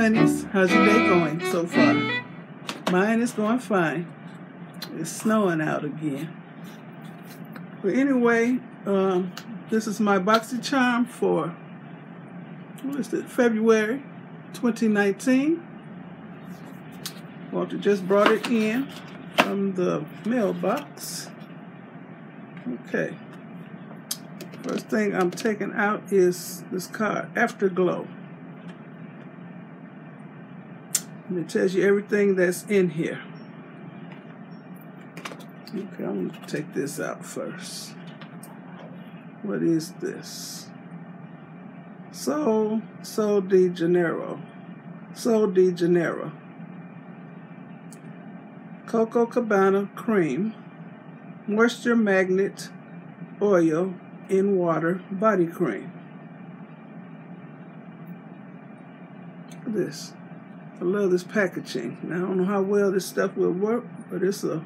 honeys. How's your day going so far? Mine is going fine. It's snowing out again. But anyway, this is my BOXY CHARM for, what is it, February 2019. Walter just brought it in from the mailbox. Okay. First thing I'm taking out is this card, Afterglow. And it tells you everything that's in here. Okay, I'm going to take this out first. What is this? Sol de Janeiro. Sol de Janeiro. Coco Cabana cream. Moisture magnet oil in water body cream. Look at this. I love this packaging. Now, I don't know how well this stuff will work, but it's a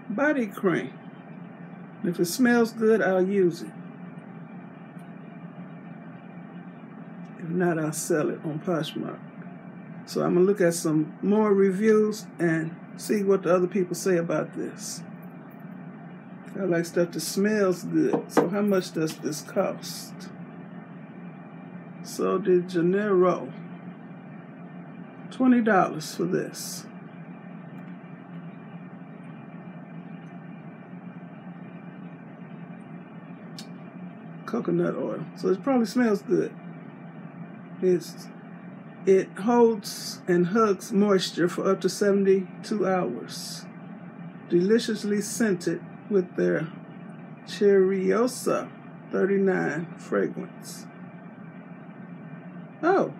body cream. If it smells good, I'll use it. If not, I'll sell it on Poshmark. So I'm going to look at some more reviews and see what the other people say about this. I like stuff that smells good. So how much does this cost? Sol de Janeiro. $20 for this. Coconut oil. So it probably smells good. It holds and hugs moisture for up to 72 hours. Deliciously scented with their Cheriosa 39 fragrance. Oh.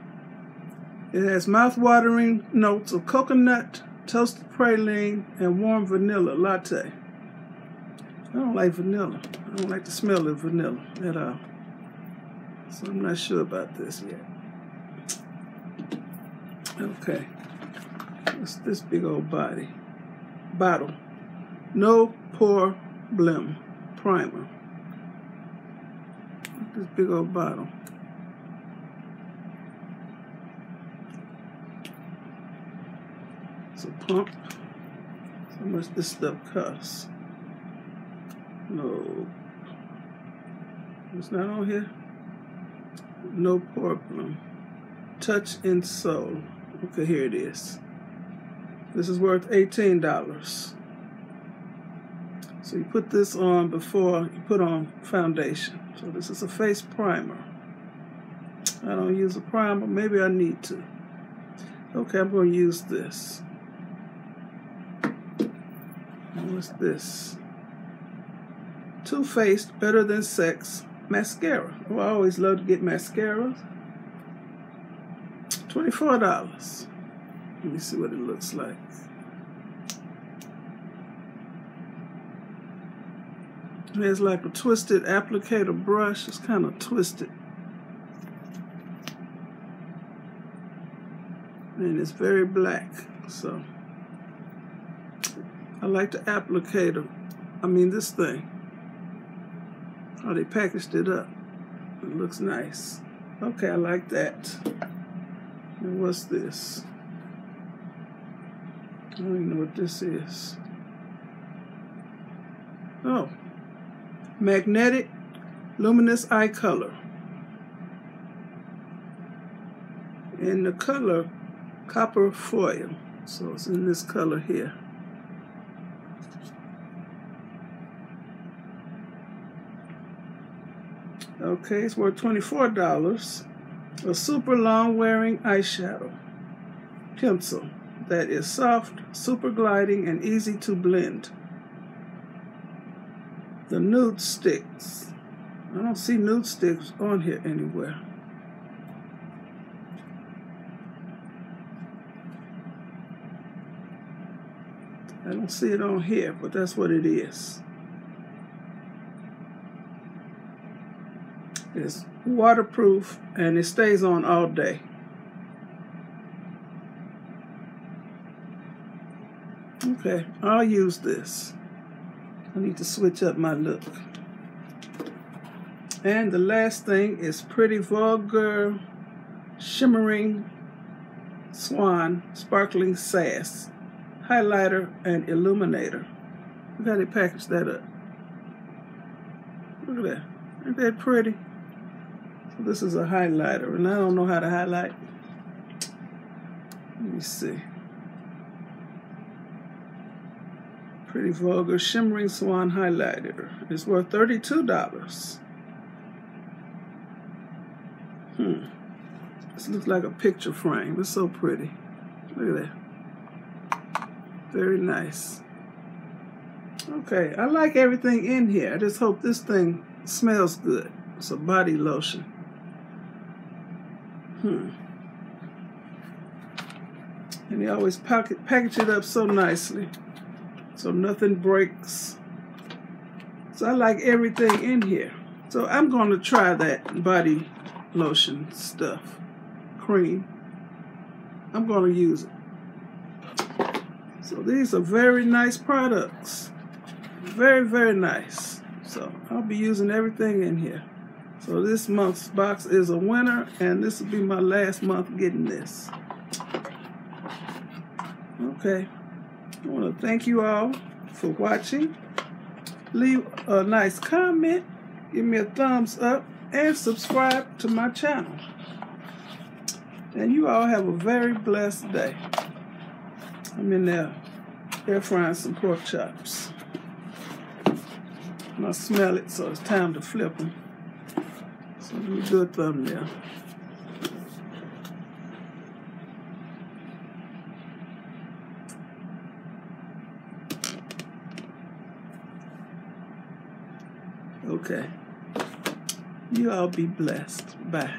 It has mouth-watering notes of coconut, toasted praline, and warm vanilla latte. I don't like vanilla. I don't like the smell of vanilla at all. So I'm not sure about this yet. Okay. What's this big old bottle? No Problem Primer. This big old bottle. It's a pump. How much this stuff costs? No. It's not on here. No problem. Touch and Soul. Okay, here it is. This is worth $18. So you put this on before you put on foundation. So this is a face primer. I don't use a primer. Maybe I need to. Okay, I'm going to use this. What's this? Too Faced Better Than Sex mascara. Oh, I always love to get mascara. $24. Let me see what it looks like. There's like a twisted applicator brush. It's kind of twisted. And it's very black. So I like the applicator. I mean this thing. Oh, they packaged it up. It looks nice. Okay, I like that. And what's this? I don't even know what this is. Oh. Magnetic Luminous Eye Color. In the color Copper Foil. So it's in this color here. Okay, it's worth $24. A super long wearing eyeshadow pencil that is soft, super gliding, and easy to blend. The nude sticks. I don't see nude sticks on here anywhere. I don't see it on here, but that's what it is. It's waterproof and it stays on all day. Okay, I'll use this. I need to switch up my look. And the last thing is Pretty Vulgar Shimmering Swan Sparkling Sass highlighter and illuminator. Look how they packaged that up. Look at that. Ain't that pretty? So this is a highlighter, and I don't know how to highlight. Let me see. Pretty Vulgar Shimmering Swan Highlighter. It's worth $32. This looks like a picture frame. It's so pretty. Look at that. Very nice. Okay, I like everything in here. I just hope this thing smells good. It's a body lotion. And they always package it up so nicely, so nothing breaks. So I like everything in here. So I'm going to try that body lotion stuff, cream. I'm going to use it. So these are very nice products. Very, very nice. So I'll be using everything in here. So this month's box is a winner, and this will be my last month getting this. Okay. I want to thank you all for watching. Leave a nice comment, give me a thumbs up, and subscribe to my channel. And you all have a very blessed day. I'm in there air frying some pork chops. And I smell it, so it's time to flip them. So give me a good thumbnail. Okay. You all be blessed. Bye.